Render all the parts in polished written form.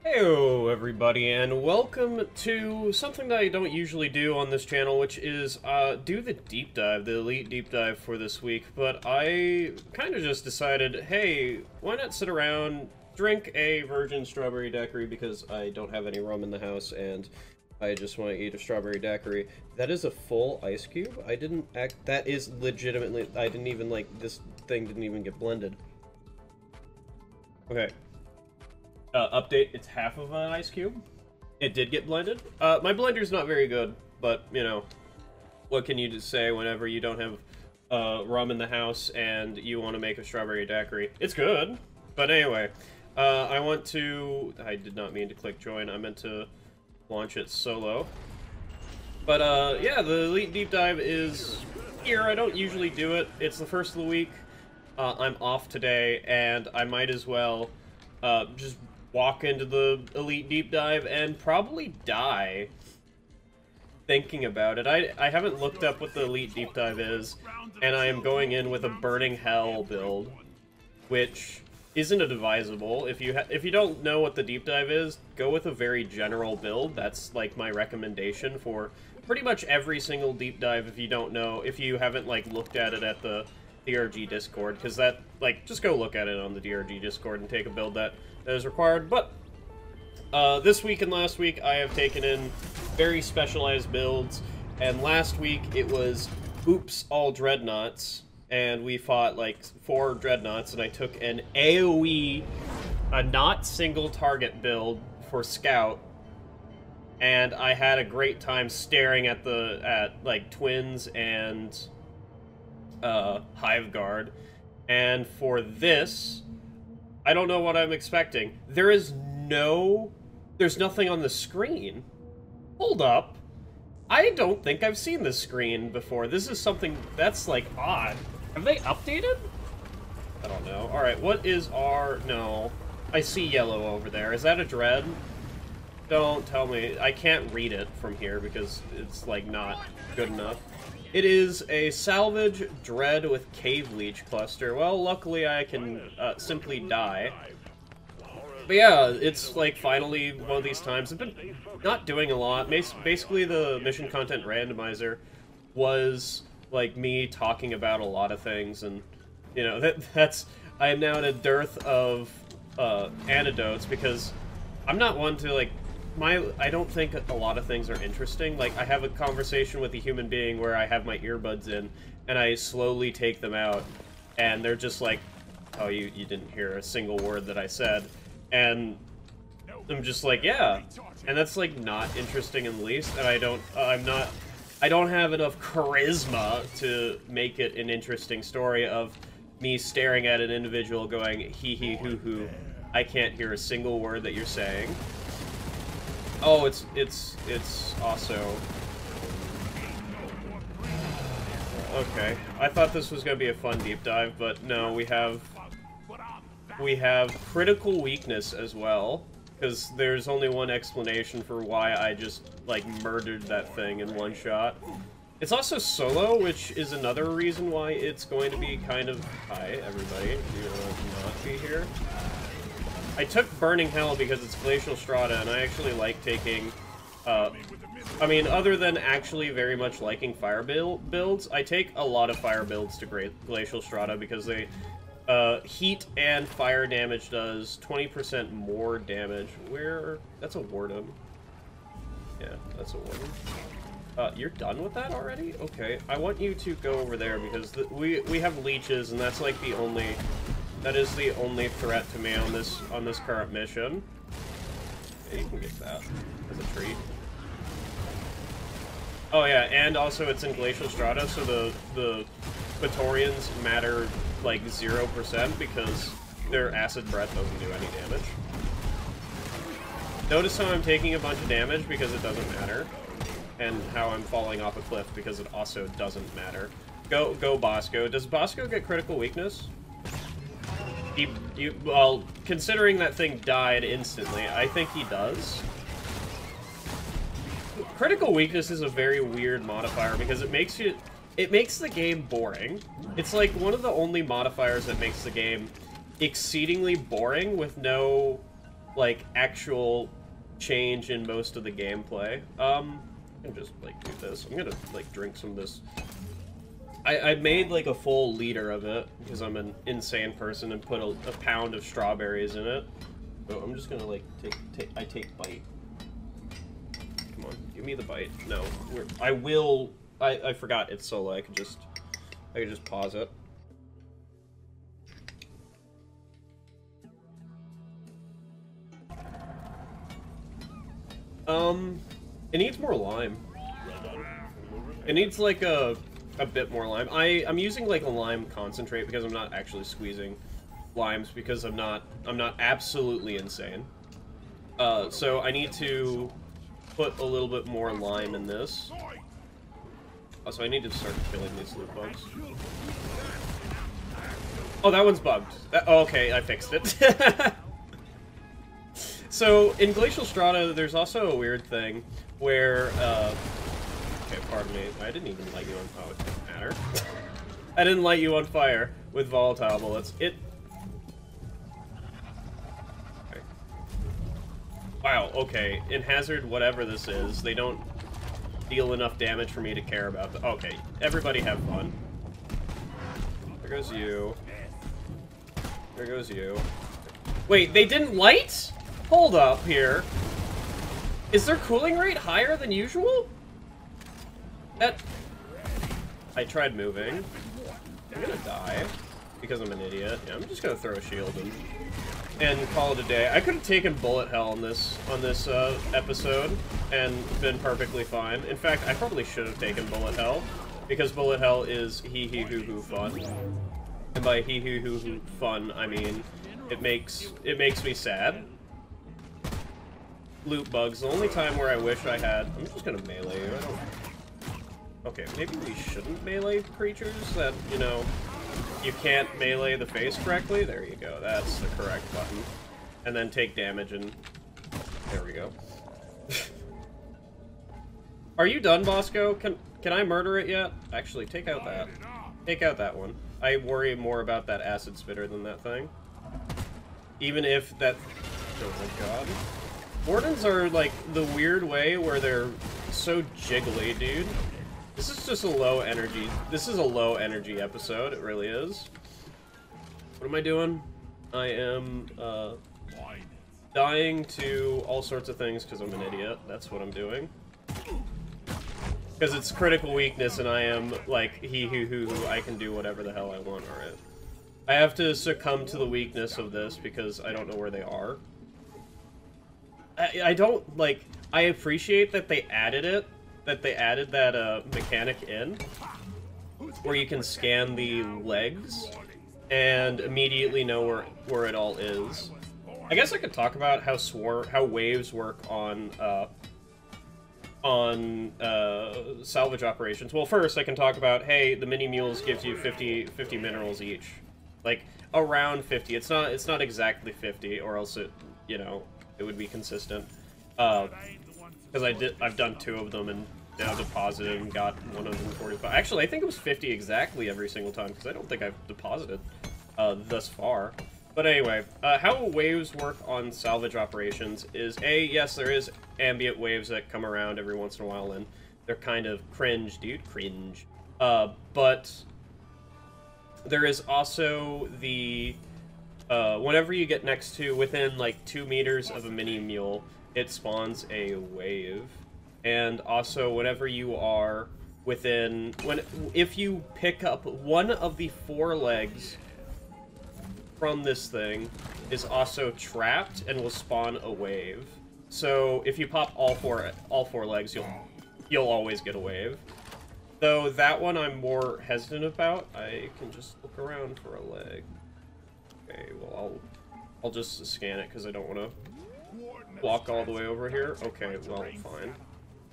Heyo everybody, and welcome to something that I don't usually do on this channel, which is do the deep dive, the elite deep dive for this week. But I kind of just decided, hey, why not sit around, drink a virgin strawberry daiquiri, because I don't have any rum in the house and I just want to eat a strawberry daiquiri. That is a full ice cube. That is legitimately, I didn't even, this thing didn't even get blended. Okay. Update, it's half of an ice cube. It did get blended. My blender's not very good, but, you know, what can you just say whenever you don't have rum in the house and you want to make a strawberry daiquiri? It's good, but anyway, I did not mean to click join, I meant to launch it solo. But, yeah, the Elite Deep Dive is here. I don't usually do it. It's the first of the week. I'm off today, and I might as well just walk into the Elite Deep Dive and probably die thinking about it. I haven't looked up what the Elite Deep Dive is, and I am going in with a Burning Hell build, which isn't advisable. If you don't know what the Deep Dive is, go with a very general build. That's, like, my recommendation for pretty much every single Deep Dive if you haven't, like, looked at it at the DRG Discord, because that, like, just go look at it on the DRG Discord and take a build that is required. But this week and last week I have taken in very specialized builds, and last week it was oops all dreadnoughts, and we fought like 4 dreadnoughts, and I took an AoE, a not single target build for Scout, and I had a great time staring at like Twins and Hive Guard. And for this, I don't know what I'm expecting. There's nothing on the screen. Hold up. I don't think I've seen this screen before. This is something that's, like, odd. Have they updated? I don't know. Alright, what is our... No. I see yellow over there. Is that a dread? Don't tell me. I can't read it from here because it's, like, not good enough. It is a salvage dread with cave leech cluster. Well, luckily I can simply die. But yeah, it's like finally one of these times. I've been not doing a lot. Basically, the mission content randomizer was like me talking about a lot of things, and you know I am now in a dearth of anecdotes because I'm not one to like. I don't think a lot of things are interesting. Like, I have a conversation with a human being where I have my earbuds in, and I slowly take them out, and they're just like, oh, you didn't hear a single word that I said. And I'm just like, yeah. And that's, like, not interesting in the least, and I don't have enough charisma to make it an interesting story of me staring at an individual going, hee hee hoo hoo, I can't hear a single word that you're saying. Oh, it's also... Okay, I thought this was gonna be a fun deep dive, but no, we have critical weakness as well, because there's only one explanation for why I just, like, murdered that thing in one shot. It's also solo, which is another reason why it's going to be kind of... Hi, everybody. You will not be here. I took Burning Hell because it's Glacial Strata, and I actually like taking, I mean, other than actually very much liking fire builds, I take a lot of fire builds to Glacial Strata because they, heat and fire damage does 20% more damage. That's a Wardum. Yeah, that's a Wardum. You're done with that already? Okay, I want you to go over there because we have leeches, and that's like that is the only threat to me on this current mission. Yeah, you can get that as a treat. Oh yeah, and also it's in Glacial Strata, so the Praetorians matter like 0% because their Acid Breath doesn't do any damage. Notice how I'm taking a bunch of damage because it doesn't matter, and how I'm falling off a cliff because it also doesn't matter. Go Bosco. Does Bosco get critical weakness? Well, considering that thing died instantly, I think he does. Critical weakness is a very weird modifier because it makes the game boring. It's like one of the only modifiers that makes the game exceedingly boring with no like, actual change in most of the gameplay. I'm just, like, do this. I'm gonna, like, drink some of this. I made, like, a full liter of it, because I'm an insane person, and put a pound of strawberries in it. So I'm just gonna, like, take bite. Come on, give me the bite. No, I forgot it's solo. I could just pause it. It needs more lime. It needs, like, a bit more lime. I'm using, like, a lime concentrate because I'm not actually squeezing limes because I'm not absolutely insane. So I need to put a little bit more lime in this. Also, I need to start killing these loot bugs. Oh, that one's bugged. Oh, okay, I fixed it. So, in Glacial Strata, there's also a weird thing where, okay, pardon me, I didn't even light you on... Oh, it doesn't matter. I didn't light you on fire with volatile bullets. Okay. Wow, okay. In Hazard, whatever this is, they don't deal enough damage for me to care about the... Okay, everybody have fun. There goes you. There goes you. Wait, they didn't light? Hold up here. Is their cooling rate higher than usual? I tried moving. I'm gonna die because I'm an idiot. Yeah, I'm just gonna throw a shield and call it a day. I could have taken bullet hell on this episode and been perfectly fine. In fact, I probably should have taken bullet hell because bullet hell is hee hee hoo hoo fun. And by hee hee hoo hoo fun, I mean it makes me sad. Loot bugs. The only time where I wish I had... I'm just gonna melee you. I don't... Okay, maybe we shouldn't melee creatures that, you know, you can't melee the face correctly. There you go. That's the correct button. And then take damage and... There we go. Are you done, Bosco? Can I murder it yet? Actually, take out that. Take out that one. I worry more about that acid spitter than that thing. Even if that... Oh my god. Wardens are, like, the weird way where they're so jiggly, dude. This is just a low energy... This is a low energy episode, it really is. What am I doing? I am, dying to all sorts of things because I'm an idiot. That's what I'm doing. Because it's critical weakness and I am, like, I can do whatever the hell I want, alright. I have to succumb to the weakness of this because I don't know where they are. I don't, like, I appreciate that they added it, that they added that, mechanic in, where you can scan the legs and immediately know where it all is. I guess I could talk about how waves work on salvage operations. Well, first I can talk about, hey, the mini mules gives you 50 minerals each. Like, around 50. It's not exactly 50, or else it, you know, it would be consistent. Because I've done 2 of them and now deposited and got 145. Actually, I think it was 50 exactly every single time, because I don't think I've deposited thus far. But anyway, how waves work on salvage operations is, yes, there is ambient waves that come around every once in a while, and they're kind of cringe, dude, cringe. But there is also the, whenever you get next to, within, like, 2 meters of a mini mule, it spawns a wave. And also, whenever you are within, if you pick up one of the 4 legs from this thing, is also trapped and will spawn a wave. So if you pop all four legs, you'll always get a wave. Though that one I'm more hesitant about. I can just look around for a leg. Okay, well I'll just scan it because I don't want to walk all the way over here. Okay, well, fine.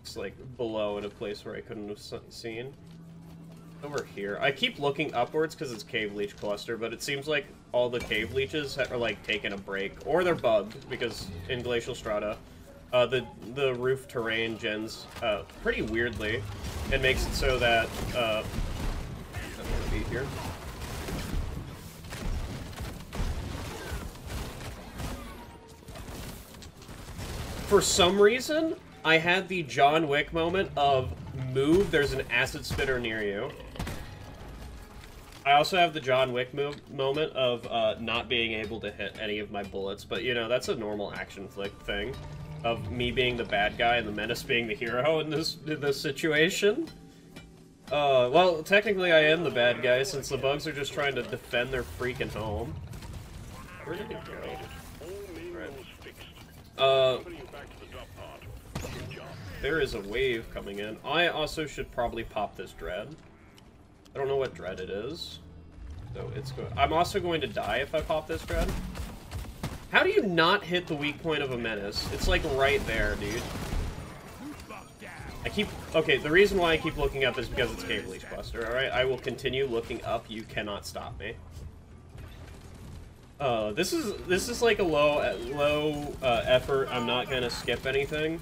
It's like below in a place where I couldn't have seen. Over here. I keep looking upwards because it's cave leech cluster, but it seems like all the cave leeches are like taking a break, or they're bugged because in Glacial Strata, the roof terrain gens pretty weirdly. It makes it so that I don't want to be here. For some reason, I had the John Wick moment of move, there's an acid spitter near you. I also have the John Wick moment of not being able to hit any of my bullets, but you know, that's a normal action flick thing. Of me being the bad guy and the menace being the hero in this situation. Well, technically I am the bad guy since the bugs are just trying to defend their freaking home. Where did it go? Right. There is a wave coming in. I also should probably pop this dread. I don't know what dread it is. So it's good. I'm also going to die if I pop this dread. How do you not hit the weak point of a menace? It's like right there, dude. Okay, the reason why I keep looking up is because it's Cave Leech Buster, alright? I will continue looking up, you cannot stop me. This is like a low effort, I'm not gonna skip anything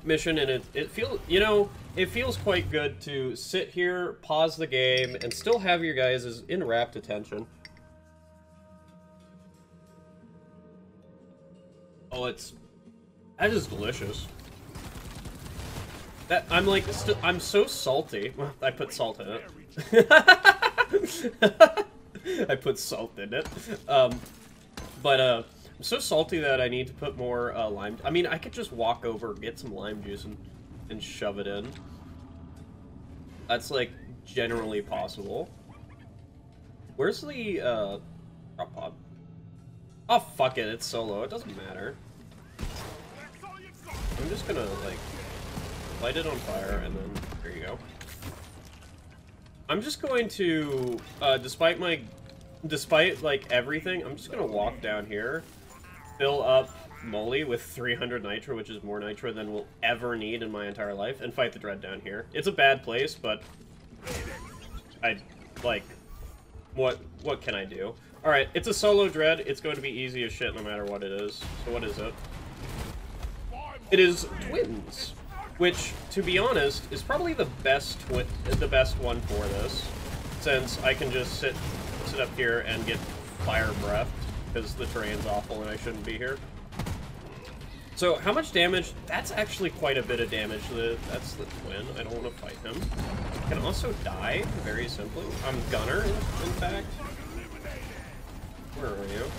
mission, and it feels, you know, it feels quite good to sit here, pause the game, and still have your guys' rapt attention. Oh, that is delicious. That, I'm like, I'm so salty. I put salt in it. I put salt in it. I'm so salty that I need to put more lime. I mean, I could just walk over, get some lime juice, and shove it in. That's, like, generally possible. Where's the, drop pod? Oh, fuck it, it's solo. It doesn't matter. I'm just gonna, like, light it on fire, and then, there you go. I'm just going to, despite, like, everything, I'm just gonna walk down here, fill up Molly with 300 nitro, which is more nitro than we'll ever need in my entire life, and fight the dread down here. It's a bad place, but what can I do? Alright, it's a solo dread. It's going to be easy as shit no matter what it is. So what is it? It is twins, which, to be honest, is probably the best one for this, since I can just sit up here and get fire breathed, because the terrain's awful and I shouldn't be here. So, how much damage? That's actually quite a bit of damage. That's the twin. I don't want to fight him. Can also die, very simply. I'm Gunner, in fact. Where are you?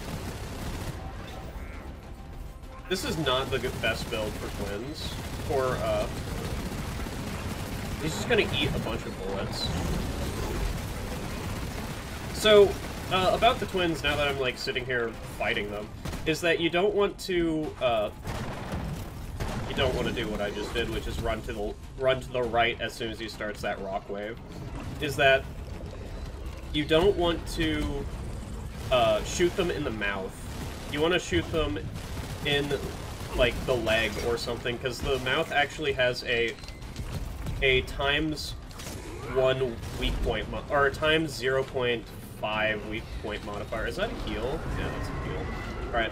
This is not the best build for twins. He's just gonna eat a bunch of bullets. So, about the twins, now that I'm, like, sitting here fighting them, is that you don't want to do what I just did, which is run to the right as soon as he starts that rock wave. Is that you don't want to shoot them in the mouth. You want to shoot them in, like, the leg or something, because the mouth actually has a ×1 weak point, or a ×0.5 weak point modifier. Is that a heal? Yeah, that's a heal. Alright,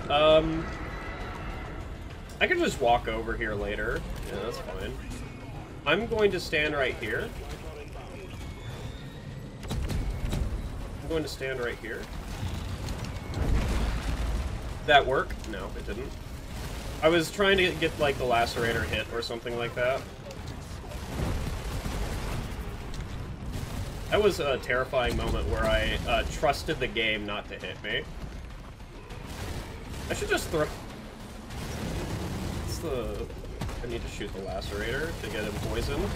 I can just walk over here later. Yeah, that's fine. I'm going to stand right here. I'm going to stand right here. Did that work? No, it didn't. I was trying to get, like, the lacerator hit or something like that. That was a terrifying moment where I trusted the game not to hit me. I should just throw... I need to shoot the lacerator to get him poisoned.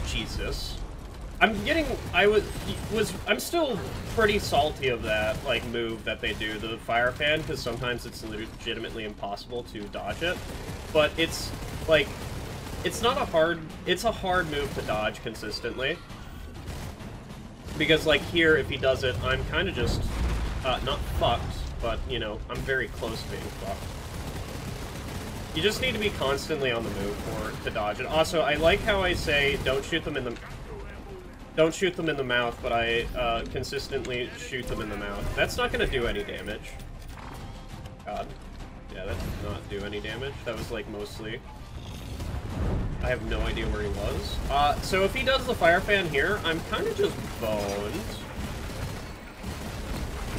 Jesus. I'm still pretty salty of that, like, move that they do, the fire fan, because sometimes it's legitimately impossible to dodge it. But it's, like, it's a hard move to dodge consistently. Because, like, here, if he does it, I'm kind of just, not fucked, but, you know, I'm very close to being fucked. You just need to be constantly on the move to dodge it. Also, I like how I say, don't shoot them in the mouth, but I, consistently shoot them in the mouth. That's not gonna do any damage. God. Yeah, that did not do any damage. That was, like, mostly... I have no idea where he was. So if he does the fire fan here, I'm kind of just boned.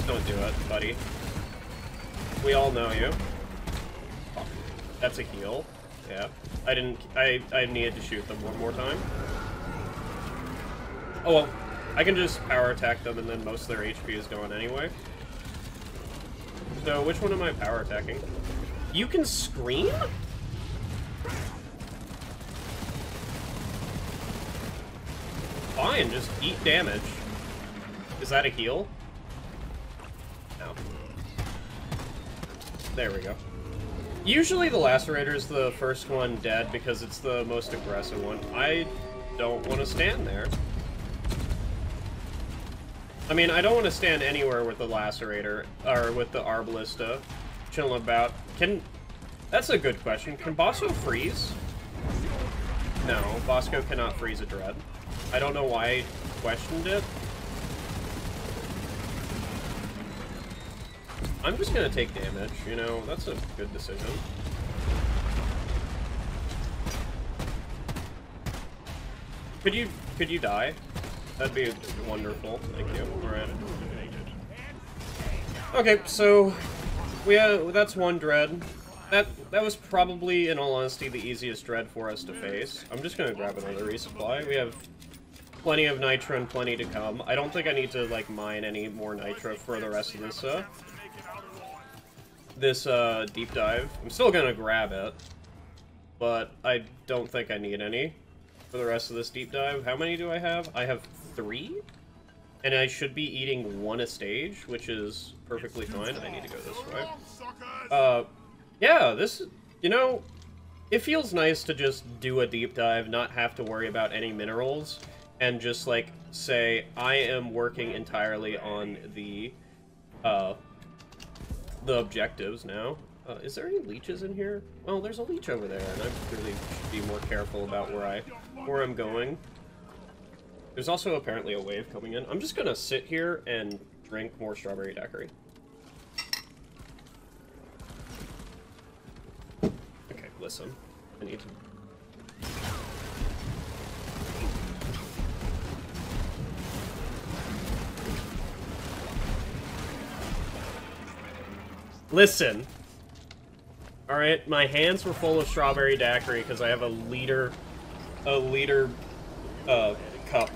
don't do it, buddy. We all know you. Fuck. That's a heal. Yeah. I needed to shoot them one more time. Oh well. I can just power attack them and then most of their HP is gone anyway. So, which one am I power attacking? You can scream? Fine, just eat damage. Is that a heal? No. There we go. Usually the Lacerator is the first one dead because it's the most aggressive one. I don't want to stand there. I mean, I don't want to stand anywhere with the Lacerator, or with the Arbalista, chilling about. That's a good question. Can Bosco freeze? No, Bosco cannot freeze a Dread. I don't know why I questioned it. I'm just gonna take damage, you know, that's a good decision. Could you die? That'd be wonderful. Thank you. Alright. Okay, so that's one Dread. That was probably, in all honesty, the easiest Dread for us to face. I'm just gonna grab another resupply. We have plenty of Nitra and plenty to come. I don't think I need to, like, mine any more Nitra for the rest of this deep dive. I'm still gonna grab it, but I don't think I need any for the rest of this deep dive. How many do I have? I have 3? And I should be eating 1 a stage, which is perfectly fine. I need to go this way. Yeah, this, you know, it feels nice to just do a deep dive, not have to worry about any minerals, and just, like, say, I am working entirely on the objectives now. Is there any leeches in here? Oh, there's a leech over there, and I really should be more careful about where I'm going. There's also apparently a wave coming in. I'm just gonna sit here and drink more strawberry daiquiri. Okay, listen. I need to... Listen. Alright, my hands were full of strawberry daiquiri because I have a liter cup.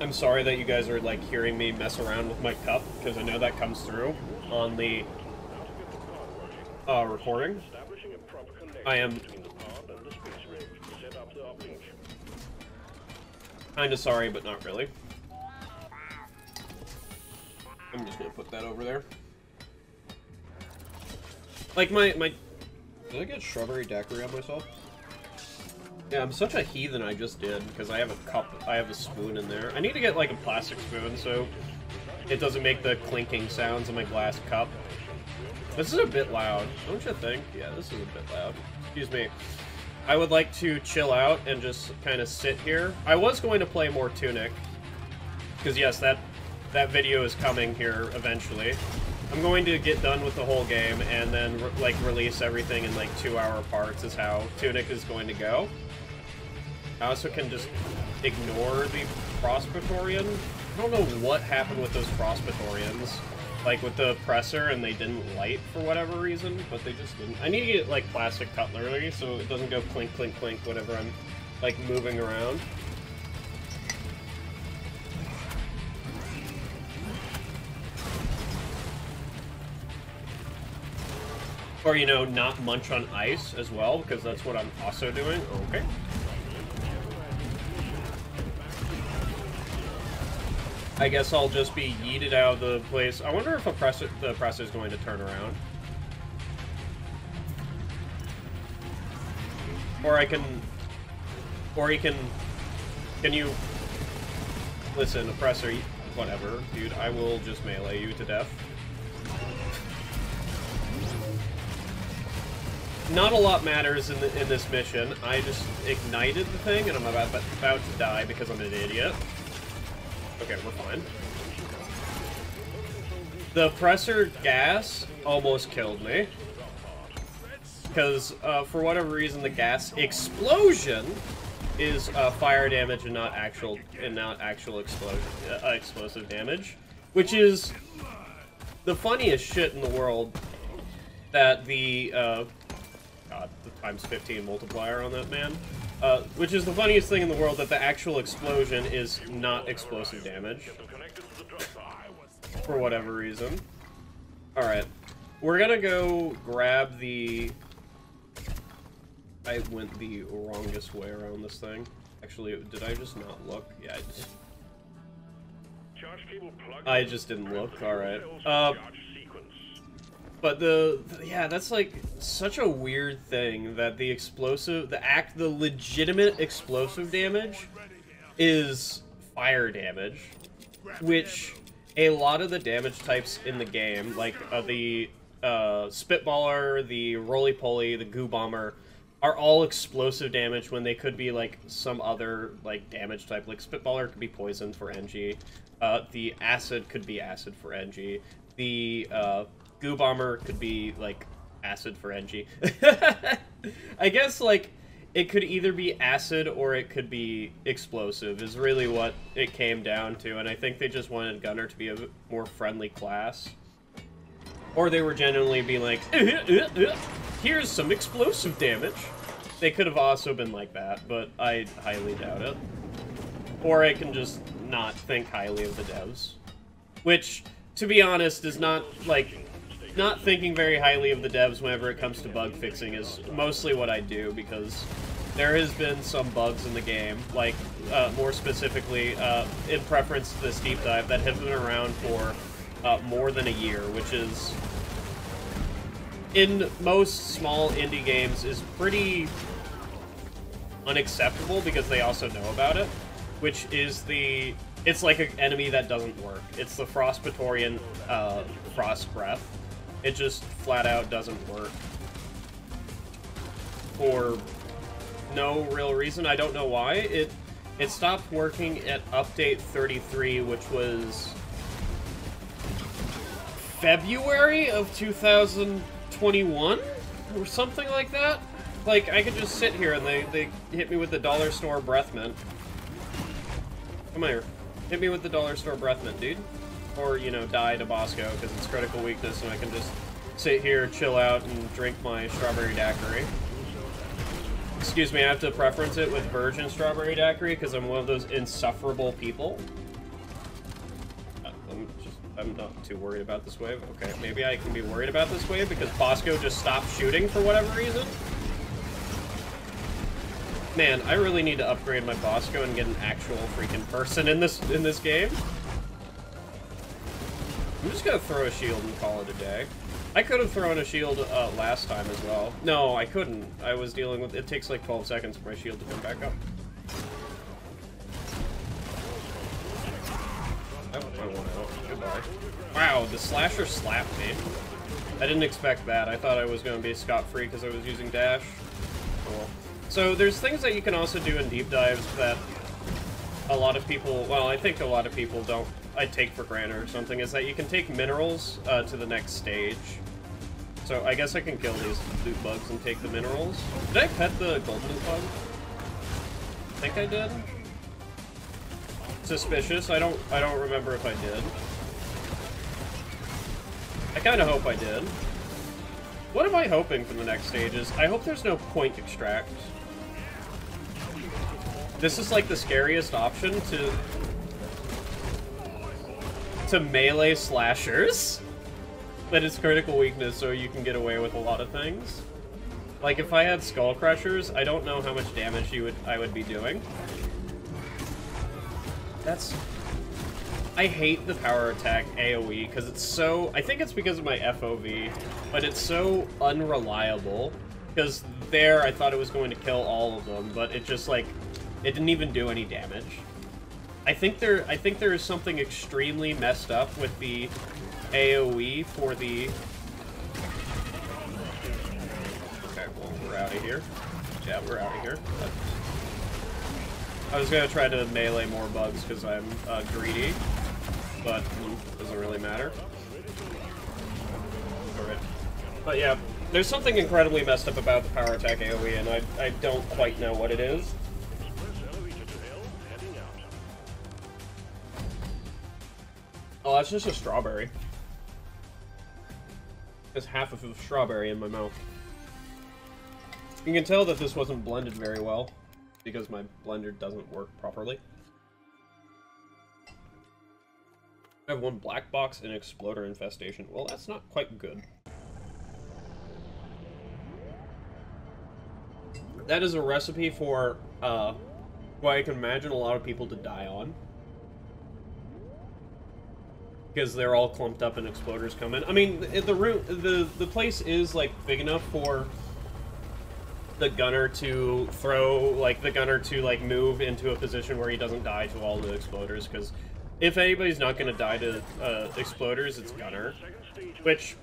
I'm sorry that you guys are, like, hearing me mess around with my cup, because I know that comes through on the recording. I am kinda sorry, but not really. I'm just gonna put that over there. Like, did I get strawberry daiquiri on myself? Yeah, I'm such a heathen, I just did, because I have a cup, I have a spoon in there. I need to get, like, a plastic spoon, so it doesn't make the clinking sounds in my glass cup. This is a bit loud, don't you think? Yeah, this is a bit loud. Excuse me. I would like to chill out and just kind of sit here. I was going to play more Tunic, because yes, that video is coming here eventually. I'm going to get done with the whole game and then like release everything in like 2-hour parts is how Tunic is going to go. I also can just ignore the Prospectorian. I don't know what happened with those Prospectorians. Like with the presser and they didn't light for whatever reason, but they just didn't. I need to get like plastic cutlery so it doesn't go clink, clink, clink whenever I'm like moving around. Or, you know, not munch on ice as well, because that's what I'm also doing. Okay. I guess I'll just be yeeted out of the place. I wonder if the presser is going to turn around. Or I can... Or he can... Can you... Listen, oppressor, whatever, dude, I will just melee you to death. Not a lot matters in this mission. I just ignited the thing, and I'm about to die because I'm an idiot. Okay, we're fine. The presser gas almost killed me. because for whatever reason the gas explosion is fire damage and not actual explosive damage, which is the funniest shit in the world. That the God, the times 15 multiplier on that man, which is the funniest thing in the world, that the actual explosion is not explosive damage for whatever reason. All right, we're gonna go grab the. I went the wrongest way around this thing. Actually, did I just not look? Yeah, I just didn't look. All right. But yeah, that's like such a weird thing that the legitimate explosive damage is fire damage, which a lot of the damage types in the game, like the Spitballer, the Roly-Poly, the Goo Bomber, are all explosive damage when they could be like some other like damage type. Like Spitballer could be poison for NG, the Acid could be acid for NG, the Goo Bomber could be like acid for NG. I guess like it could either be acid or it could be explosive is really what it came down to, and I think they just wanted Gunner to be a more friendly class. Or they were genuinely being like, here's some explosive damage. They could have also been like that, but I highly doubt it. Or I can just not think highly of the devs. Which, to be honest, is not, like, not thinking very highly of the devs whenever it comes to bug fixing is mostly what I do, because there has been some bugs in the game, like, more specifically, in preference to this deep dive, that have been around for more than a year, which is, in most small indie games, is pretty unacceptable because they also know about it, which is it's like an enemy that doesn't work. It's the Frostpatorian Frost Breath. It just flat out doesn't work. For no real reason. I don't know why. It stopped working at update 33, which was February of 2021 or something like that. Like, I could just sit here and they hit me with the dollar store breath mint. Come here. Hit me with the dollar store breath mint, dude. Or, you know, die to Bosco because it's critical weakness and I can just sit here, chill out, and drink my strawberry daiquiri. Excuse me, I have to preference it with virgin strawberry daiquiri because I'm one of those insufferable people. I'm not too worried about this wave. Okay, maybe I can be worried about this wave because Bosco just stopped shooting for whatever reason. Man, I really need to upgrade my Bosco and get an actual freaking person in this game. I'm just gonna throw a shield and call it a day. I could have thrown a shield last time as well. No, I couldn't. I was dealing with... It takes like 12 seconds for my shield to come back up. I went out. Goodbye. Wow, the slasher slapped me. I didn't expect that. I thought I was going to be scot-free because I was using dash. Cool. So there's things that you can also do in deep dives that a lot of people... Well, I think a lot of people don't... I take for granted or something, is that you can take minerals to the next stage. So I guess I can kill these loot bugs and take the minerals. Did I pet the golden loot bug? I think I did. Suspicious. I don't remember if I did. I kind of hope I did. What am I hoping for the next stages? I hope there's no point extract. This is like the scariest option to melee slashers, but it's critical weakness, so you can get away with a lot of things. Like if I had Skull Crushers, I don't know how much damage I would be doing. I hate the power attack AoE because it's so... I think it's because of my FOV, but it's so unreliable. Because there, I thought it was going to kill all of them, but it just like it didn't even do any damage. I think there is something extremely messed up with the AoE for the... Okay, well, we're out of here. Yeah, we're out of here. I was gonna try to melee more bugs because I'm greedy, but it doesn't really matter. Alright. But yeah, There's something incredibly messed up about the power attack AoE, and I don't quite know what it is. Oh, that's just a strawberry. There's half of a strawberry in my mouth. You can tell that this wasn't blended very well, because my blender doesn't work properly. I have one black box and exploder infestation. Well, that's not quite good. That is a recipe for, what I can imagine a lot of people to die on. Because they're all clumped up and exploders come in. I mean, the place is, like, big enough for the gunner to throw, like, move into a position where he doesn't die to all the exploders, because if anybody's not going to die to exploders, it's gunner. Which,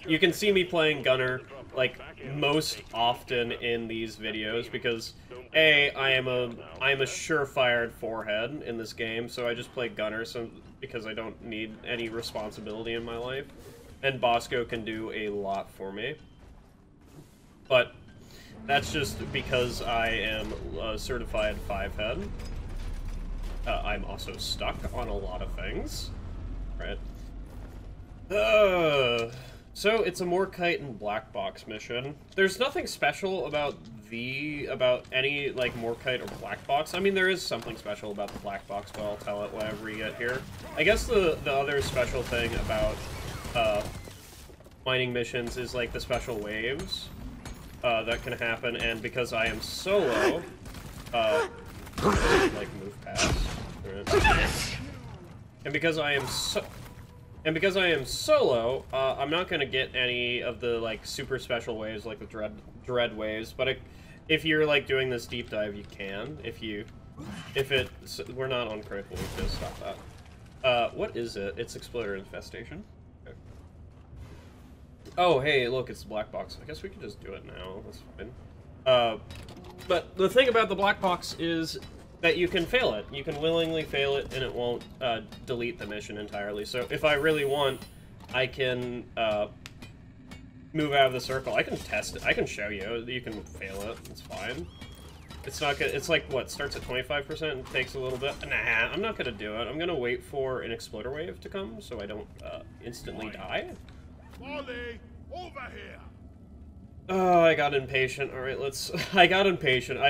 you can see me playing gunner, like, most often in these videos, because I am a surefire forehead in this game, so I just play gunner because I don't need any responsibility in my life, and Bosco can do a lot for me. But that's just because I am a certified 5-head. I'm also stuck on a lot of things. Right. So it's a Morkite and Black Box mission. There's nothing special about any, like, Morkite or Black Box. I mean, there is something special about the Black Box, but I'll tell it whenever we get here. I guess the other special thing about mining missions is, like, the special waves that can happen, and because I am solo, like, move past. Right. And because I am solo, I'm not gonna get any of the, like, super special waves, like the dread waves. But if you're, like, doing this deep dive, you can. We're not on critical. We just stop that. What is it? It's exploder infestation. Okay. Oh, hey, look, it's the black box. I guess we can just do it now. That's fine. But the thing about the black box is that you can fail it. You can willingly fail it, and it won't delete the mission entirely. So if I really want, I can move out of the circle. I can test it. I can show you. You can fail it. It's fine. It's not good. It's like, what, starts at 25% and takes a little bit? Nah, I'm not gonna do it. I'm gonna wait for an exploder wave to come so I don't instantly die. Wally, over here. Oh, I got impatient. Alright, I got impatient.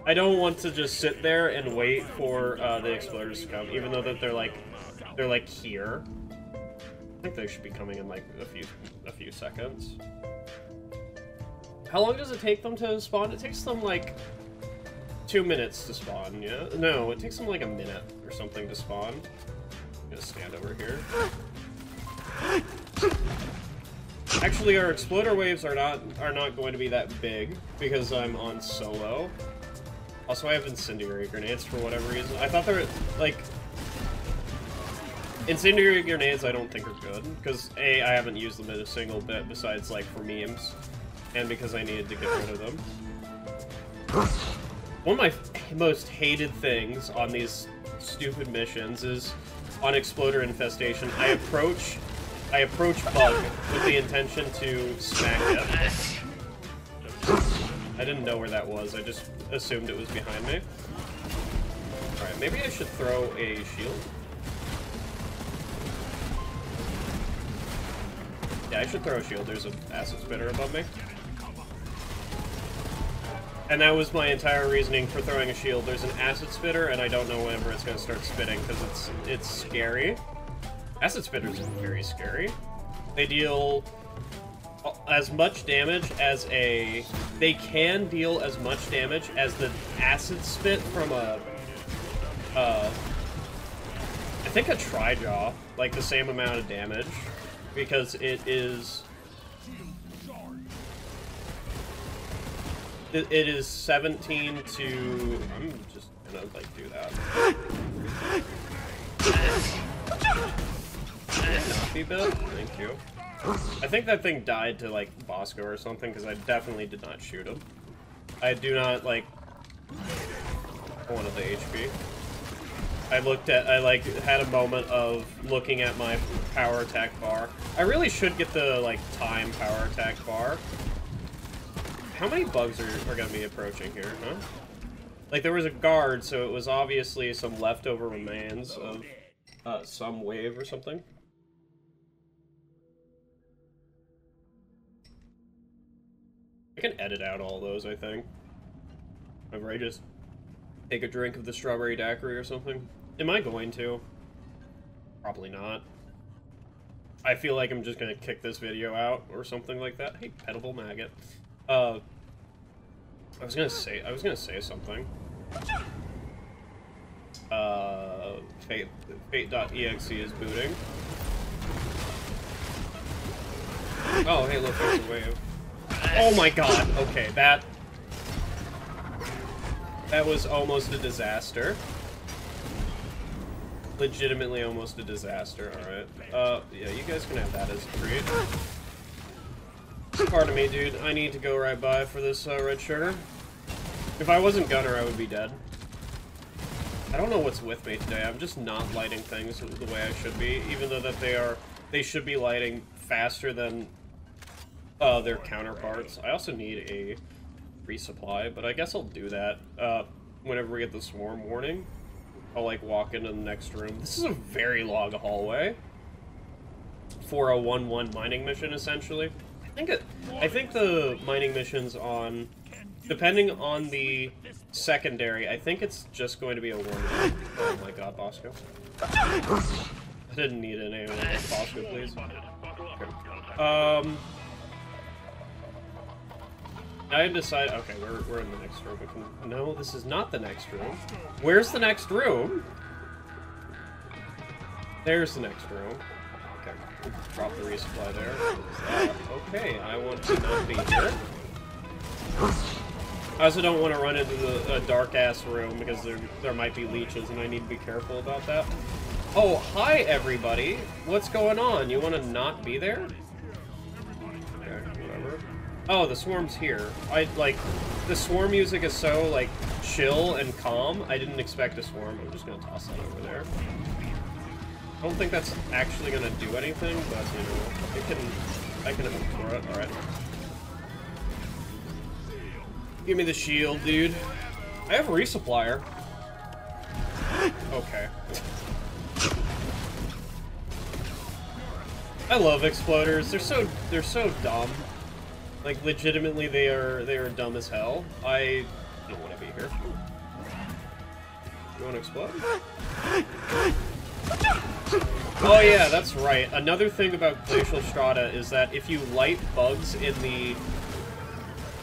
I don't want to just sit there and wait for the exploders to come, even though that they're like here. I think they should be coming in like a few seconds. How long does it take them to spawn? It takes them like 2 minutes to spawn, yeah? No, it takes them like a minute or something to spawn. I'm gonna stand over here. Actually, our exploder waves are not going to be that big because I'm on solo. Also, I have incendiary grenades for whatever reason. I thought they were, like... Incendiary grenades I don't think are good, because A, I haven't used them in a single bit besides, like, for memes, and because I needed to get rid of them. One of my most hated things on these stupid missions is, on exploder infestation, I approach Bug with the intention to smack it. I didn't know where that was, I just assumed it was behind me. Alright, maybe I should throw a shield. Yeah, I should throw a shield. There's an acid spitter above me. And that was my entire reasoning for throwing a shield. There's an acid spitter, and I don't know whenever it's going to start spitting, because it's scary. Acid spitters are very scary. They deal as much damage as a... They can deal as much damage as the acid spit from a... I think a Tri-Jaw. Like, the same amount of damage. Because it is... It is 17 to... I'm just gonna, like, do that. Not bit? Thank you. I think that thing died to, like, Bosco or something, because I definitely did not shoot him. I do not, like... I wanted the HP. I like had a moment of looking at my power attack bar. I really should get the like time power attack bar. How many bugs are gonna be approaching here, huh? Like there was a guard, so it was obviously some leftover remains of some wave or something. I can edit out all those, I think. Whenever I just take a drink of the strawberry daiquiri or something. Am I going to? Probably not. I feel like I'm just gonna kick this video out or something like that. Hey, petable maggot. I was gonna say something. Fate.exe is booting. Oh, hey, look, there's a wave. Oh my god, okay, that was almost a disaster. Legitimately almost a disaster, alright. Yeah, you guys can have that as a treat. Pardon me, dude, I need to go right by for this, red sugar. If I wasn't Gunner, I would be dead. I don't know what's with me today, I'm just not lighting things the way I should be, even though that they should be lighting faster than their counterparts. I also need a resupply, but I guess I'll do that whenever we get the swarm warning. I'll like walk into the next room. This is a very long hallway for a 1-1 mining mission, essentially. I think the mining missions on, depending on the secondary, I think it's just going to be a 1-1. Oh my god, Bosco. I didn't need an A1. Bosco, please. Okay. I decided. Okay, we're in the next room. No, this is not the next room. Where's the next room? There's the next room. Okay, drop the resupply there. Okay, I want to not be here. I also don't want to run into the dark-ass room because there might be leeches, and I need to be careful about that. Oh, hi everybody. What's going on? You want to not be there? Okay, whatever. Oh, the swarm's here. The swarm music is so, like, chill and calm. I didn't expect a swarm. I'm just gonna toss that over there. I don't think that's actually gonna do anything, but, you know, I can hope for it. Alright. Give me the shield, dude. I have a resupplier. Okay. I love exploders. They're so dumb. Like, legitimately, they are dumb as hell. I don't want to be here. You want to explode? Oh yeah, that's right. Another thing about Glacial Strata is that if you light bugs in the...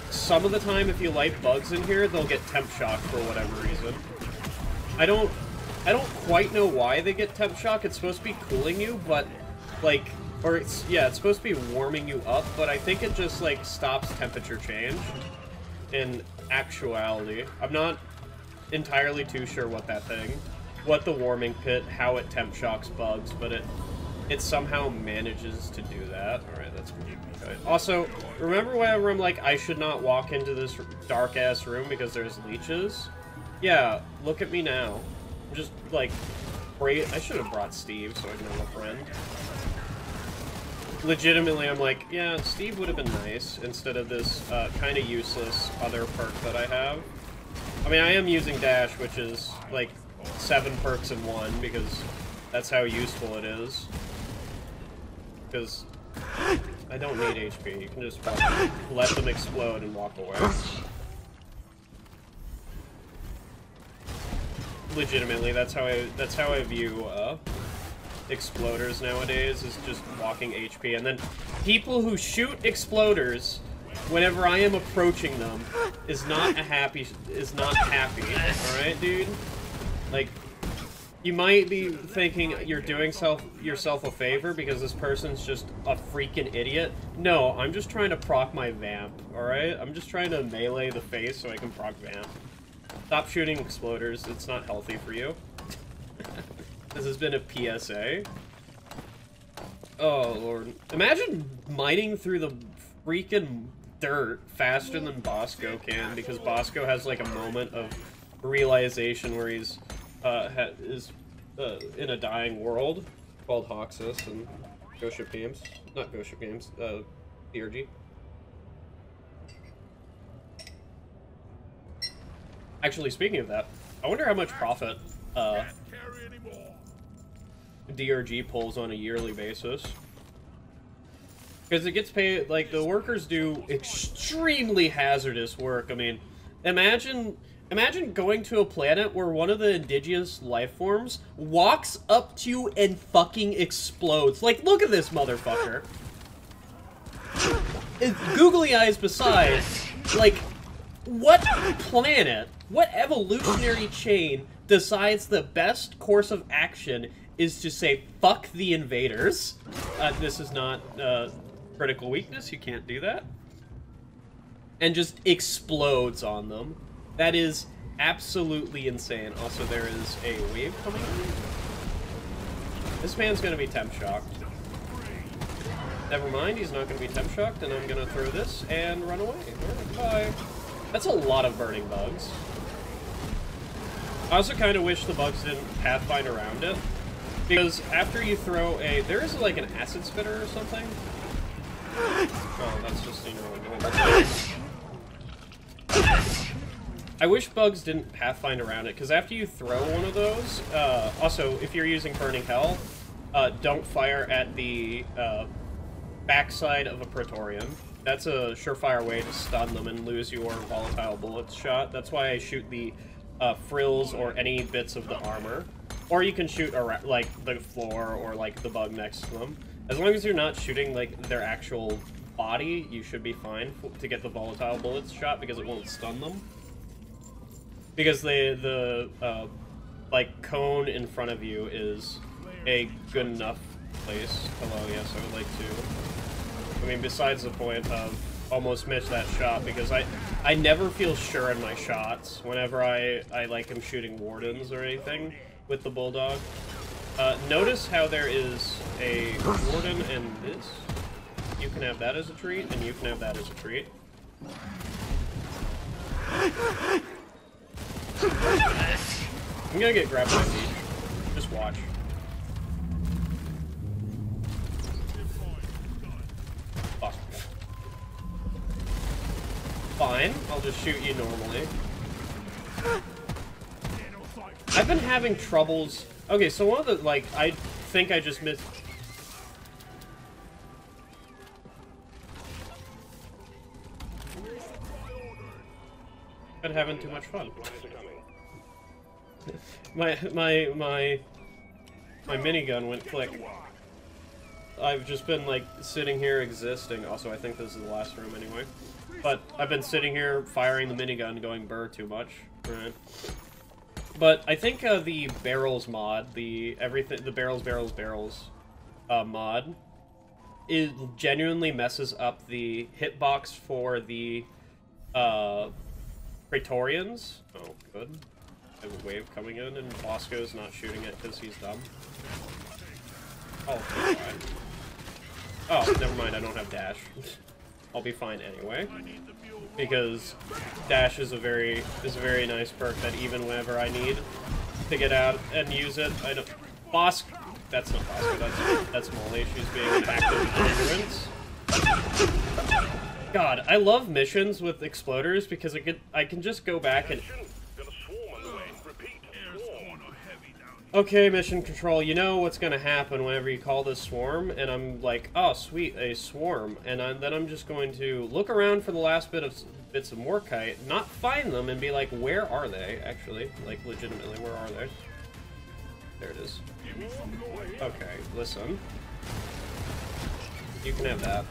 Some of the time, if you light bugs in here, they'll get temp shock for whatever reason. I don't quite know why they get temp shock. It's supposed to be cooling you, but, like... Or it's supposed to be warming you up, but I think it just, like, stops temperature change in actuality. I'm not entirely too sure what the warming pit, how it temp shocks bugs, but it somehow manages to do that. Alright, that's good. Also, remember whenever I'm like, I should not walk into this dark-ass room because there's leeches? Yeah, look at me now. I'm just, like, great. I should have brought Steve so I can have a friend. Legitimately, I'm like, yeah, Steve would have been nice instead of this kind of useless other perk that I have. I mean, I am using Dash, which is, like, 7 perks in 1, because that's how useful it is. Because I don't need HP. You can just let them explode and walk away. Legitimately, that's how I view exploders nowadays, is just walking HP, and then people who shoot exploders whenever I am approaching them is not happy, alright, dude? Like, you might be thinking you're doing yourself a favor because this person's just a freaking idiot. No, I'm just trying to proc my vamp, alright? I'm just trying to melee the face so I can proc vamp. Stop shooting exploders, it's not healthy for you. This has been a PSA. Oh, Lord. Imagine mining through the freaking dirt faster than Bosco can, because Bosco has, like, a moment of realization where he's is in a dying world called Hoxus and Ghost Ship Games. Not Ghost Ship Games, DRG. Actually, speaking of that, I wonder how much profit DRG pulls on a yearly basis. Because it gets paid, like, the workers do extremely hazardous work. I mean, imagine going to a planet where one of the indigenous life forms walks up to you and fucking explodes. Like, look at this motherfucker. Googly eyes beside, like, what planet, what evolutionary chain decides the best course of action is to say, fuck the invaders? This is not, critical weakness, you can't do that. And just explodes on them. That is absolutely insane. Also, there is a wave coming in. This man's gonna be temp shocked. Never mind, he's not gonna be temp shocked, and I'm gonna throw this and run away. Alright, bye. That's a lot of burning bugs. I also kind of wish the bugs didn't pathfind around it. Because after you throw a... There is like an acid spitter or something. Oh, that's just, you know... I wish bugs didn't pathfind around it, because after you throw one of those... also, if you're using Burning Hell, don't fire at the backside of a Praetorian. That's a surefire way to stun them and lose your volatile bullets shot. That's why I shoot the frills or any bits of the armor. Or you can shoot around, like, the floor or, like, the bug next to them. As long as you're not shooting, like, their actual body, you should be fine to get the volatile bullets shot, because it won't stun them. Because the like, cone in front of you is a good enough place. Hello, yes, I would like to. I mean, besides the point of almost miss that shot, because I never feel sure in my shots whenever I like, am shooting wardens or anything with the bulldog. Notice how there is a warden and this. You can have that as a treat, and you can have that as a treat. I'm gonna get grabbed by a beach. Just watch. Awesome. Fine, I'll just shoot you normally. I've been having troubles... Okay, so one of the, like, I think I just missed... Been having too much fun. my minigun went click. I've just been, like, sitting here existing. Also, I think this is the last room anyway. But I've been sitting here firing the minigun going burr too much. Right. But I think the barrels mod, the barrels mod, it genuinely messes up the hitbox for the Praetorians. Oh, good. I have a wave coming in, and Bosco's not shooting it because he's dumb. Oh, fine. Oh, never mind, I don't have dash. I'll be fine anyway. Because dash is a very nice perk that even whenever I need to get out and use it, I don't... That's not Bosco, that's Molly. She's being an active ignorance. God, I love missions with exploders because I can just go back and... Okay, mission control, you know what's gonna happen whenever you call this swarm, and I'm like, oh sweet, a swarm, and then I'm just going to look around for the last bits of Morkite, not find them, and be like, where are they, actually? Like, legitimately, where are they? There it is. Okay, listen. You can have that.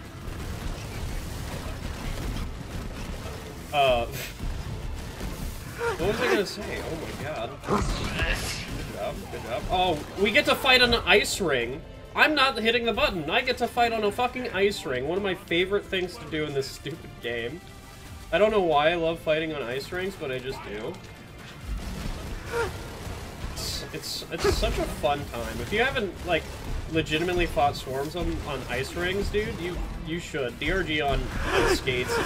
What was I gonna say? Oh my god. Good job, good job. Oh, we get to fight on an ice ring! I'm not hitting the button! I get to fight on a fucking ice ring! One of my favorite things to do in this stupid game. I don't know why I love fighting on ice rings, but I just do. It's such a fun time. If you haven't, like, legitimately fought swarms on ice rings, dude, you should. DRG on skates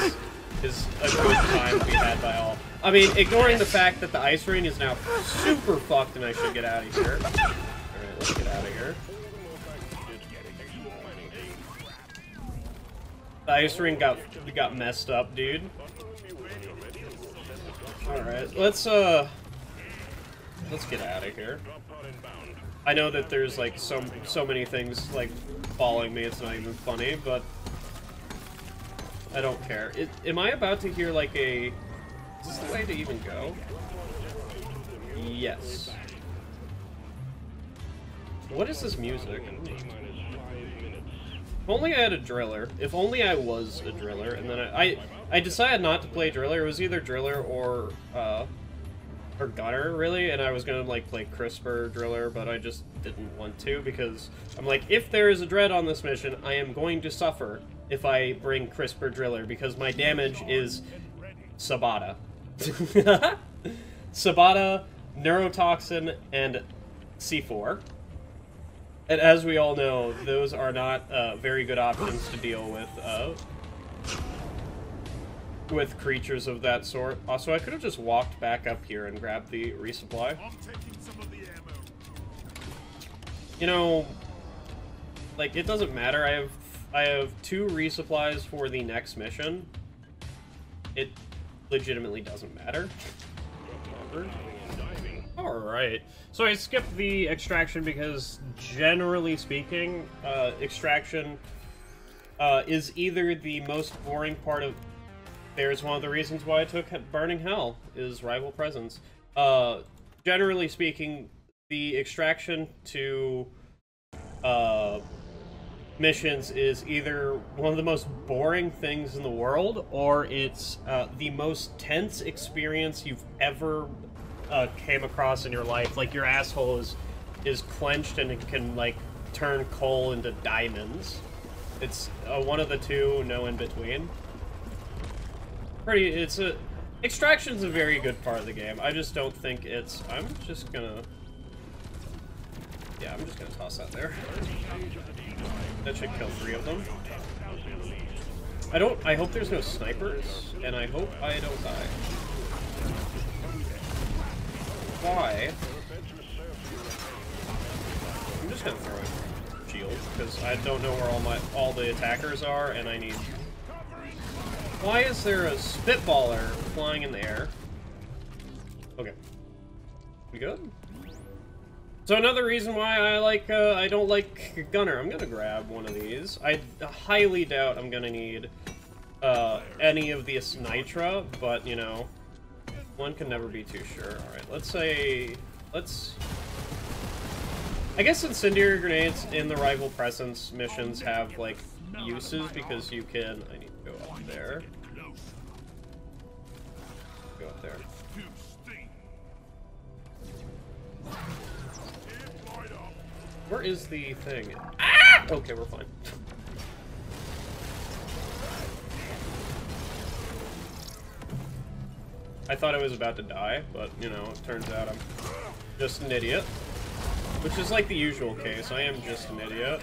is a good time to be had by all. I mean, ignoring the fact that the ice ring is now super fucked and I should get out of here. Alright, let's get out of here. The ice ring got messed up, dude. Alright, let's get out of here. I know that there's like so many things like following me, it's not even funny, but I don't care. Am I about to hear like a... Is this the way to even go? Yes. What is this music? If only I had a driller. If only I was a driller, and then I decided not to play driller. It was either driller or gunner, really, and I was gonna like play crisper driller, but I just didn't want to because I'm like, if there is a dread on this mission, I am going to suffer if I bring crisper driller because my damage is Sabata. Sabata, neurotoxin, and C4. And as we all know, those are not very good options to deal with creatures of that sort. Also, I could have just walked back up here and grabbed the resupply. You know, like, it doesn't matter. I have 2 resupplies for the next mission. It legitimately doesn't matter. Alright. So I skipped the extraction because, generally speaking, extraction is either the most boring part of... There's one of the reasons why I took Burning Hell, is rival presence. Generally speaking, the extraction to missions is either one of the most boring things in the world, or it's the most tense experience you've ever came across in your life. Like, your asshole is clenched and it can, like, turn coal into diamonds. It's one of the two, no in between. Extraction's a very good part of the game. I just don't think it's... I'm just gonna toss that there. That should kill 3 of them. I hope there's no snipers, and I hope I don't die. Why? I'm just gonna throw a shield, because I don't know where all the attackers are, and I need... Why is there a spitballer flying in the air? Okay. We good? So another reason why I don't like gunner. I'm gonna grab one of these. I highly doubt I'm gonna need any of this nitra, but you know, one can never be too sure. Alright, I guess incendiary grenades in the rival presence missions have like uses because you can... I need to go up there. Go up there. Where is the thing? Ah! Okay, we're fine. I thought I was about to die, but, you know, it turns out I'm just an idiot. Which is like the usual case. I am just an idiot.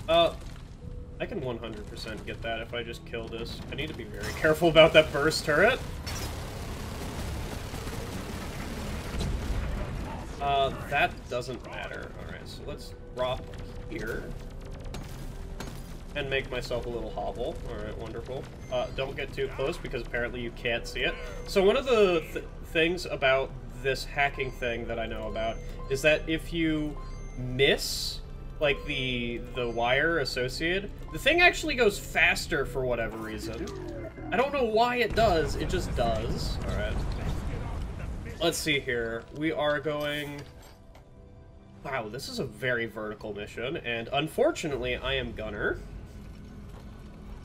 I can 100% get that if I just kill this. I need to be very careful about that burst turret. That doesn't matter. Alright, so let's drop here. And make myself a little hovel. Alright, wonderful. Don't get too close because apparently you can't see it. So one of the things about this hacking thing that I know about is that if you miss, like, the wire associated, the thing actually goes faster for whatever reason. I don't know why it does, it just does. Alright. Let's see here. We are going... Wow, this is a very vertical mission, and unfortunately, I am gunner.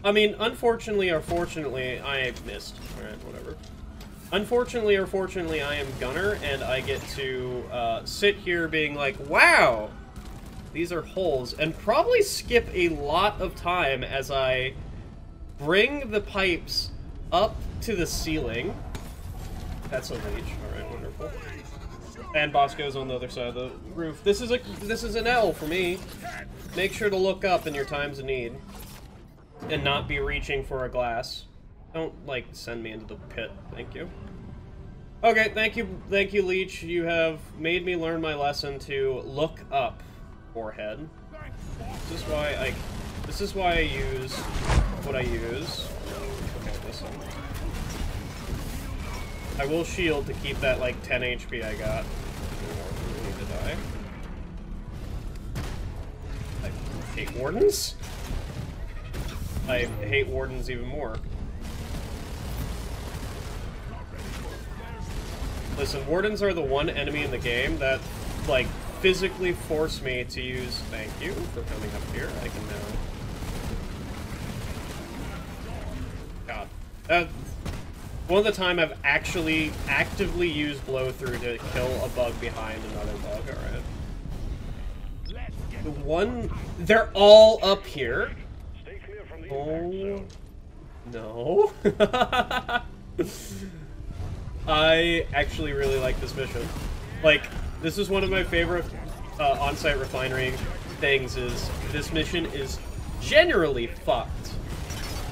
I mean, unfortunately or fortunately, I missed. Alright, whatever. Unfortunately or fortunately, I am gunner, and I get to sit here being like, wow! These are holes, and probably skip a lot of time as I bring the pipes up to the ceiling. That's a leech. Alright, wonderful. And Bosco's on the other side of the roof. This is an L for me. Make sure to look up in your times of need. and not be reaching for a glass. Don't, like, send me into the pit. Thank you. Okay, thank you, Leech. You have made me learn my lesson to look up, forehead. This is why I use what I use. Okay, listen. I will shield to keep that, like, 10 HP I got. I need to die. I hate wardens? I hate wardens even more. Listen, wardens are the one enemy in the game that, like, physically force me to use... Thank you for coming up here. I can now... God. One of the time I've actually actively used blow through to kill a bug behind another bug, alright. The one... They're all up here. Oh... No. I actually really like this mission. Like, this is one of my favorite on-site refinery things, is this mission is generally fucked.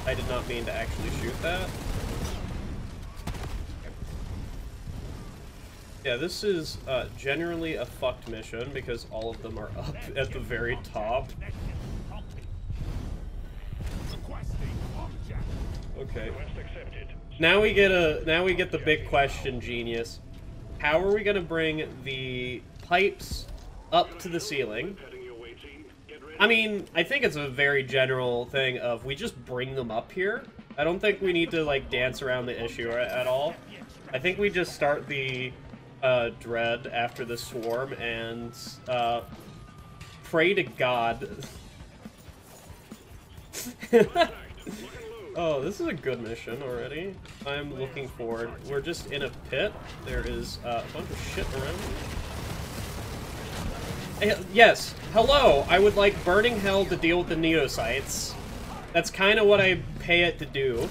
I did not mean to actually shoot that. Yeah, this is generally a fucked mission because all of them are up at the very top. Okay. Now we get the big question, genius. How are we gonna bring the pipes up to the ceiling? I mean, I think it's a very general thing of we just bring them up here. I don't think we need to, like, dance around the issue at all. I think we just start the dread after the swarm and pray to God. Oh, this is a good mission already. I'm looking forward. We're just in a pit. There is a bunch of shit around. Yes, hello! I would like Burning Hell to deal with the Neopsites. That's kind of what I pay it to do,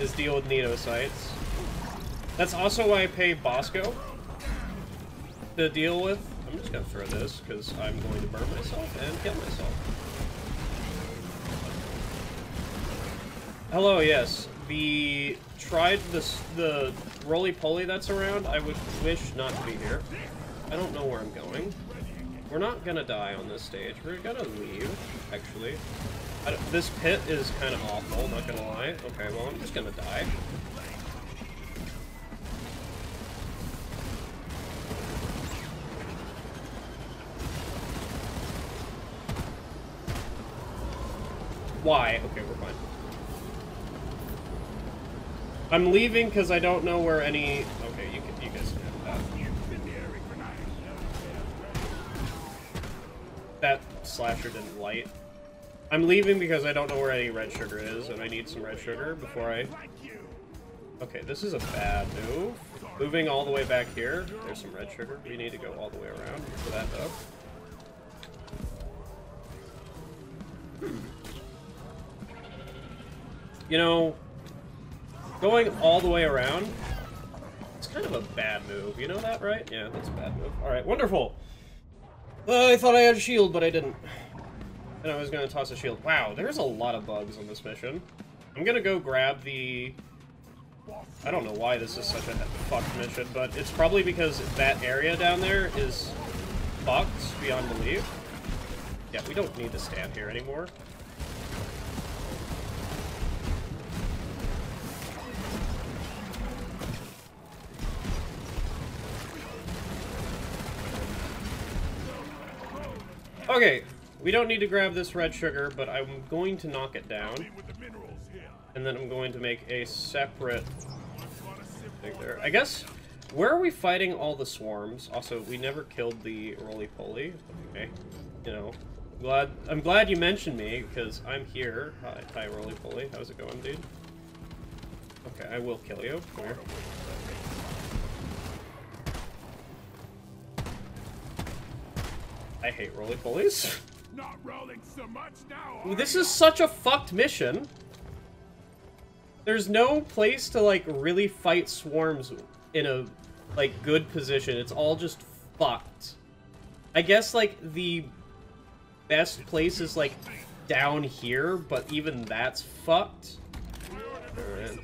is deal with Neopsites. That's also why I pay Bosco to deal with. I'm just gonna throw this, because I'm going to burn myself and kill myself. Hello, yes. The roly-poly that's around, I would wish not to be here. I don't know where I'm going. We're not gonna die on this stage. We're gonna leave, actually. This pit is kind of awful, not gonna lie. Okay, well, I'm just gonna die. Why? Okay, we're fine. I'm leaving because I don't know where any... Okay, you guys can have that. That slasher didn't light. I'm leaving because I don't know where any red sugar is, and I need some red sugar before I... Okay, this is a bad move. Moving all the way back here. There's some red sugar. We need to go all the way around for that, though. You know... Going all the way around, it's kind of a bad move. You know that, right? Yeah, that's a bad move. Alright, wonderful. I thought I had a shield, but I didn't. And I was going to toss a shield. Wow, there's a lot of bugs on this mission. I'm going to go grab the... I don't know why this is such a fucked mission, but it's probably because that area down there is fucked beyond belief. Yeah, we don't need to stand here anymore. Okay, we don't need to grab this red sugar, but I'm going to knock it down. And then I'm going to make a separate thing there. I guess, where are we fighting all the swarms? Also, we never killed the roly-poly. Okay, you know, I'm glad you mentioned me, because I'm here. Hi, roly-poly. How's it going, dude? Okay, I will kill you. Come here. I hate roly-polies. Not rolling so much now. This is such a fucked mission. There's no place to, like, really fight swarms in a, like, good position. It's all just fucked. I guess, like, the best place is, like, down here, but even that's fucked. Alright.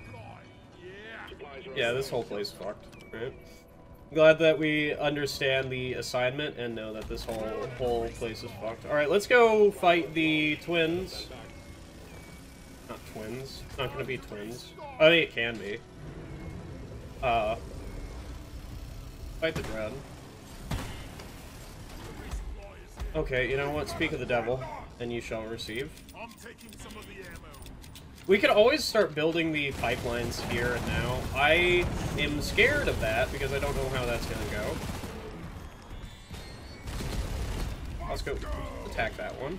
Yeah, this whole place is fucked. Alright. Glad that we understand the assignment and know that this whole place is fucked. Alright, let's go fight the twins. Not twins. It's not gonna be twins. I mean, it can be. Fight the dread. Okay, you know what? Speak of the devil, and you shall receive. I'm taking some of the ammo. We could always start building the pipelines here and now. I am scared of that because I don't know how that's gonna go. Let's go attack that one.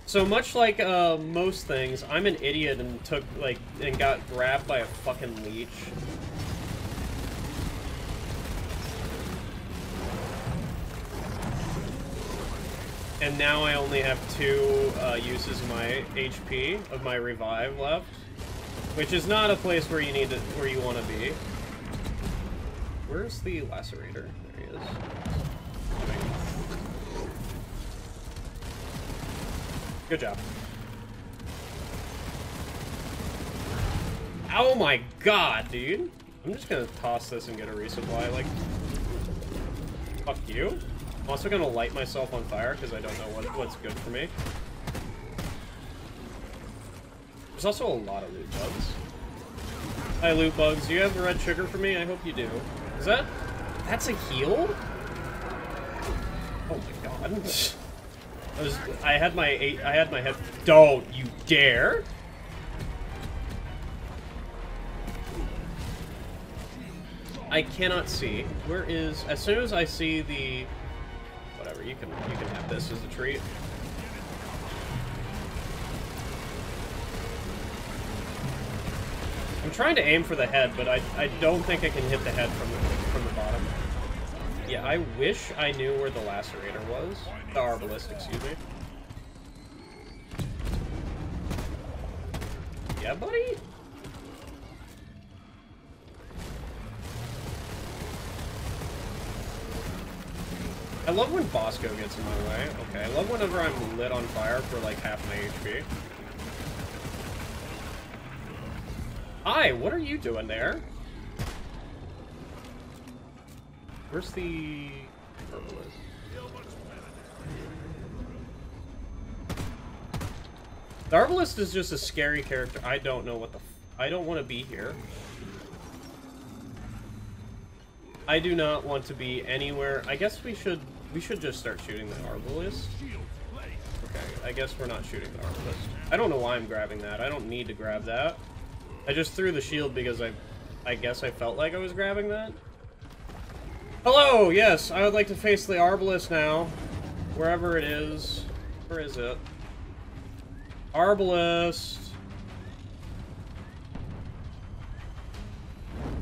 So much like most things, I'm an idiot and got grabbed by a fucking leech. And now I only have 2 uses of my HP, of my revive left, which is not a place where you need to, where you want to be. Where's the lacerator? There he is. Good job. Oh my god, dude! I'm just gonna toss this and get a resupply. Like, fuck you. I'm also gonna light myself on fire because I don't know what's good for me. There's also a lot of loot bugs. Hi, loot bugs. Do you have the red sugar for me? I hope you do. Is that... That's a heal? Oh my god. I had my head... Don't you dare! I cannot see. Where is... As soon as I see the... Whatever, you can have this as a treat. I'm trying to aim for the head, but I don't think I can hit the head from the bottom. Yeah, I wish I knew where the lacerator was. The arbalist, excuse me. Yeah, buddy? I love when Bosco gets in my way. Okay, I love whenever I'm lit on fire for like half my HP. Hi, what are you doing there? Where's the herbalist? The herbalist is just a scary character. I don't know what the I don't want to be here. I do not want to be anywhere. I guess we should just start shooting the herbalist. Okay, I guess we're not shooting the herbalist. I don't know why I'm grabbing that. I don't need to grab that. I just threw the shield because I guess I felt like I was grabbing that. Hello, yes, I would like to face the arbalist now. Wherever it is. Where is it? Arbalist.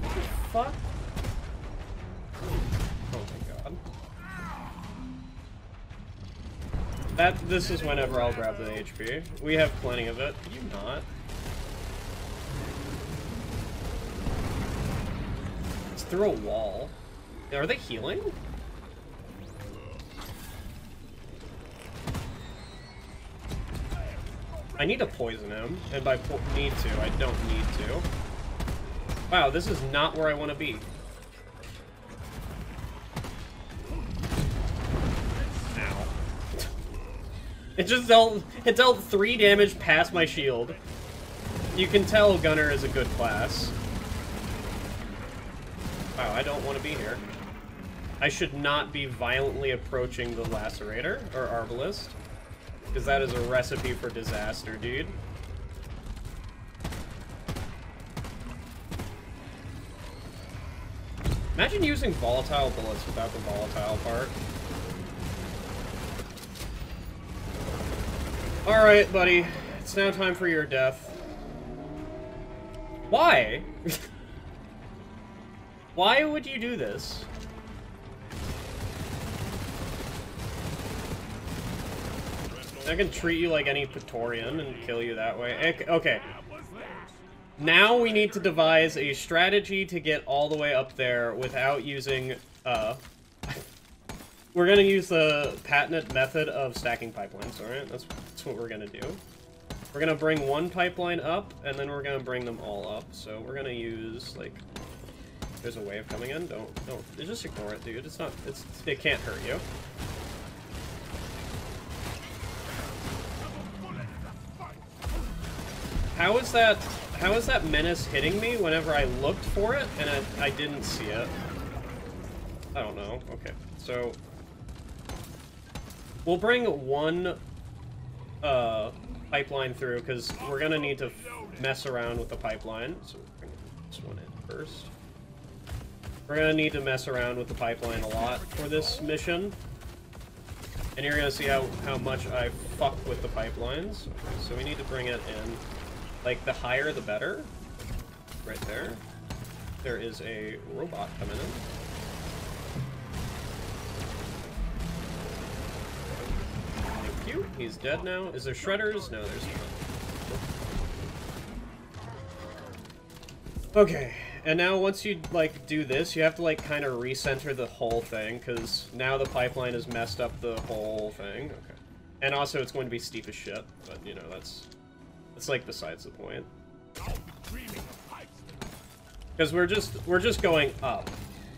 What the fuck? Oh my god. This is whenever I'll grab the HP. We have plenty of it. Can you not? It's through a wall. Are they healing? I need to poison him, and by need to, I don't need to. Wow, this is not where I want to be. Ow. It dealt 3 damage past my shield. You can tell Gunner is a good class. Wow, I don't want to be here. I should not be violently approaching the lacerator, or arbalist, because that is a recipe for disaster, dude. Imagine using volatile bullets without the volatile part. Alright, buddy. It's now time for your death. Why? Why would you do this? I can treat you like any Praetorian and kill you that way. Okay. Now we need to devise a strategy to get all the way up there without using, we're gonna use the patented method of stacking pipelines, alright? That's what we're gonna do. We're gonna bring one pipeline up, and then we're gonna bring them all up. So we're gonna use, like... There's a wave coming in. Don't. Just ignore it, dude. It's not... It can't hurt you. How is that menace hitting me whenever I looked for it and I didn't see it? I don't know. Okay, so we'll bring one pipeline through because we're gonna need to mess around with the pipeline. So we'll bring this one in first. We're gonna need to mess around with the pipeline a lot for this mission. And you're gonna see how much I fuck with the pipelines. So we need to bring it in. Like, the higher the better. Right there. There is a robot coming in. Thank you. He's dead now. Is there shredders? No, there's not. Okay. And now once you, like, do this, you have to, like, kind of recenter the whole thing, because now the pipeline has messed up the whole thing. Okay. And also, it's going to be steep as shit, but, you know, that's like besides the point. Because we're just going up.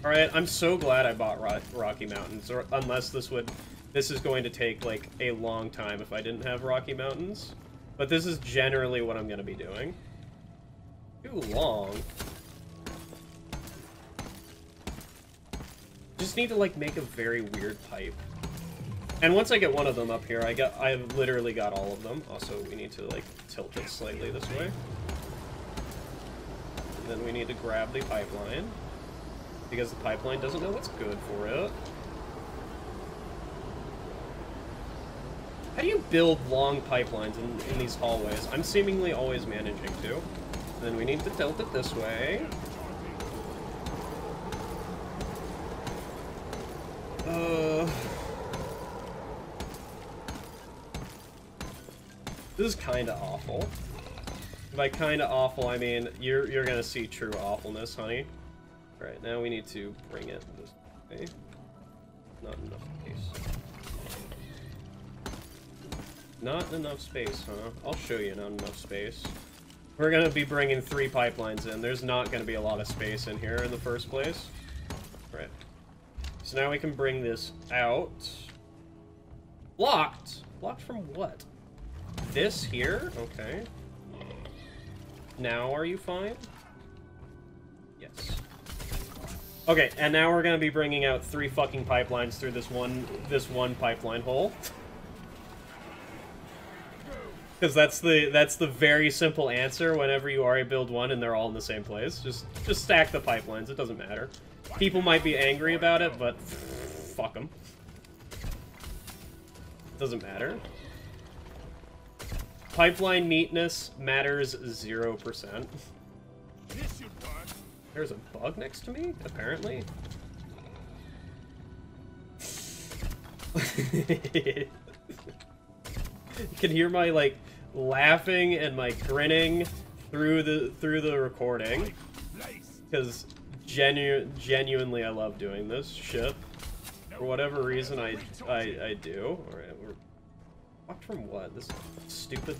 All right, I'm so glad I bought Rocky Mountains, or unless this is going to take like a long time if I didn't have Rocky Mountains. But this is generally what I'm gonna be doing. Too long. Just need to like make a very weird pipe. And once I get one of them up here, I've literally got all of them. Also, we need to, like, tilt it slightly this way. And then we need to grab the pipeline. Because the pipeline doesn't know what's good for it. How do you build long pipelines in these hallways? I'm seemingly always managing to. And then we need to tilt it this way. This is kind of awful. By kind of awful, I mean you're gonna see true awfulness, honey. All right, now we need to bring it this way. Not enough space. Not enough space, huh? I'll show you not enough space. We're gonna be bringing 3 pipelines in. There's not gonna be a lot of space in here in the first place. All right. So now we can bring this out. Blocked? Blocked from what? This here? Okay. Now are you fine? Yes. Okay, and now we're gonna be bringing out 3 fucking pipelines through this one pipeline hole. Because that's the very simple answer whenever you already build one and they're all in the same place. Just stack the pipelines, it doesn't matter. People might be angry about it, but fuck them. Doesn't matter. Pipeline neatness matters 0%. There's a bug next to me, apparently. You can hear my like laughing and my grinning through the recording, because genuinely I love doing this shit. For whatever reason I do. Alright, we're blocked from what? This stupid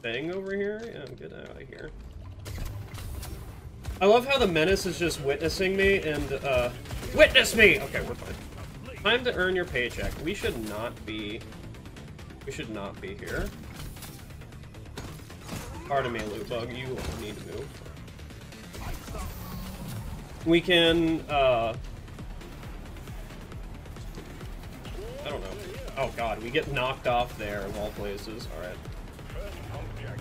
thing over here? Yeah, I'm getting out of here. I love how the menace is just witnessing me and witness me! Okay, we're fine. Time to earn your paycheck. We should not be here. Pardon me, loot bug, you need to move. We can I don't know. Oh god, we get knocked off there of all places. Alright.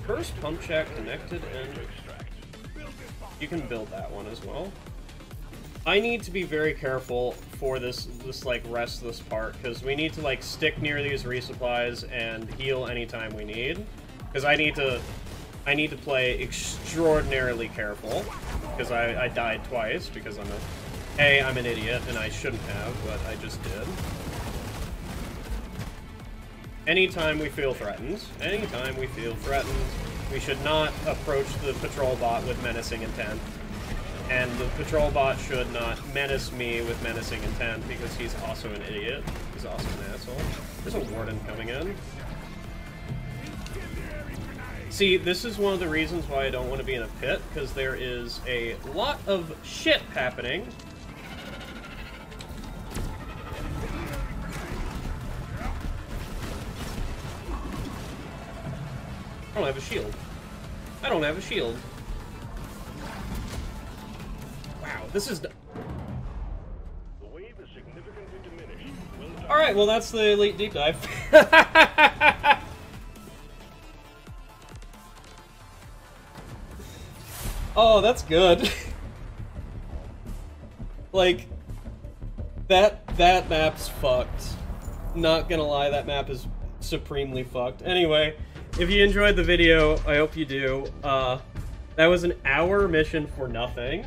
First pump check connected, and you can build that one as well. I need to be very careful for this like restless part, because we need to like stick near these resupplies and heal anytime we need. Because I need to play extraordinarily careful, because I died twice because I'm an idiot and I shouldn't have, but I just did. Anytime we feel threatened, we should not approach the patrol bot with menacing intent. And the patrol bot should not menace me with menacing intent because he's also an idiot. He's also an asshole. There's a warden coming in. See, this is one of the reasons why I don't want to be in a pit, because there is a lot of shit happening. I don't have a shield. I don't have a shield. Wow, this is... Alright, well that's the Elite Deep Dive. Oh, that's good. Like, that map's fucked. Not gonna lie, that map is supremely fucked. Anyway, if you enjoyed the video, I hope you do. That was an hour mission for nothing.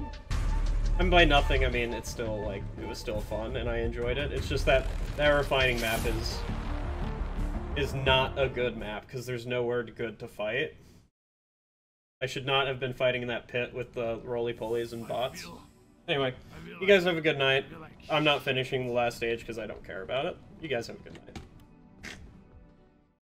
And by nothing, I mean it's still, like, it was still fun, and I enjoyed it. It's just that refining map is not a good map, because there's nowhere good to fight. I should not have been fighting in that pit with the roly-polies and bots. Anyway, you guys have a good night. I'm not finishing the last stage because I don't care about it. You guys have a good night.